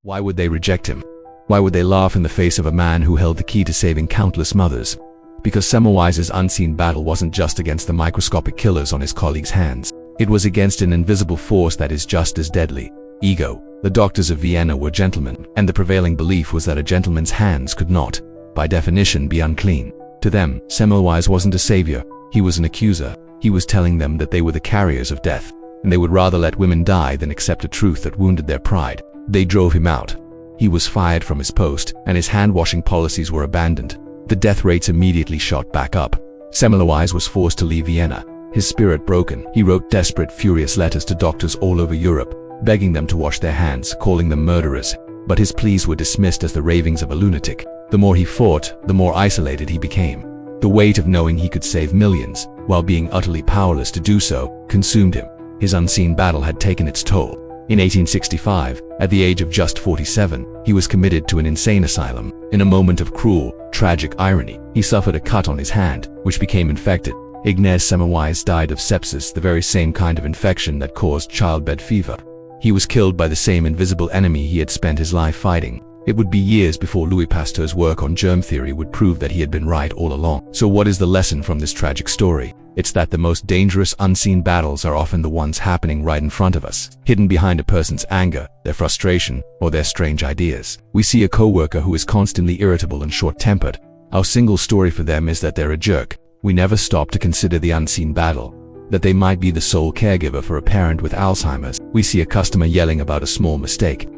Why would they reject him? Why would they laugh in the face of a man who held the key to saving countless mothers? Because Semmelweis's unseen battle wasn't just against the microscopic killers on his colleagues' hands. It was against an invisible force that is just as deadly: ego. The doctors of Vienna were gentlemen, and the prevailing belief was that a gentleman's hands could not, by definition, be unclean. To them, Semmelweis wasn't a savior, he was an accuser. He was telling them that they were the carriers of death, and they would rather let women die than accept a truth that wounded their pride. They drove him out. He was fired from his post, and his hand-washing policies were abandoned. The death rates immediately shot back up. Semmelweis was forced to leave Vienna. His spirit broken, he wrote desperate, furious letters to doctors all over Europe, begging them to wash their hands, calling them murderers. But his pleas were dismissed as the ravings of a lunatic. The more he fought, the more isolated he became. The weight of knowing he could save millions, while being utterly powerless to do so, consumed him. His unseen battle had taken its toll. In 1865, at the age of just 47, he was committed to an insane asylum. In a moment of cruel, tragic irony, he suffered a cut on his hand, which became infected. Ignaz Semmelweis died of sepsis, the very same kind of infection that caused childbed fever. He was killed by the same invisible enemy he had spent his life fighting. It would be years before Louis Pasteur's work on germ theory would prove that he had been right all along. So what is the lesson from this tragic story? It's that the most dangerous unseen battles are often the ones happening right in front of us, hidden behind a person's anger, their frustration, or their strange ideas. We see a coworker who is constantly irritable and short-tempered. Our single story for them is that they're a jerk. We never stop to consider the unseen battle, that they might be the sole caregiver for a parent with Alzheimer's. We see a customer yelling about a small mistake.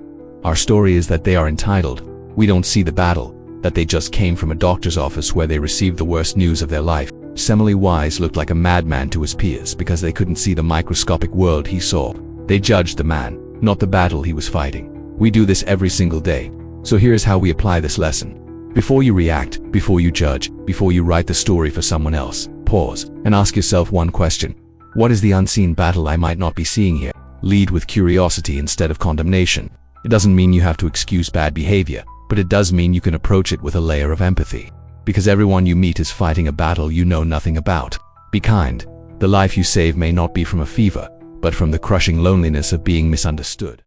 Our story is that they are entitled. We don't see the battle, that they just came from a doctor's office where they received the worst news of their life. Semmelweis looked like a madman to his peers because they couldn't see the microscopic world he saw. They judged the man, not the battle he was fighting. We do this every single day. So here's how we apply this lesson. Before you react, before you judge, before you write the story for someone else, pause and ask yourself one question. What is the unseen battle I might not be seeing here? Lead with curiosity instead of condemnation. It doesn't mean you have to excuse bad behavior, but it does mean you can approach it with a layer of empathy. Because everyone you meet is fighting a battle you know nothing about. Be kind. The life you save may not be from a fever, but from the crushing loneliness of being misunderstood.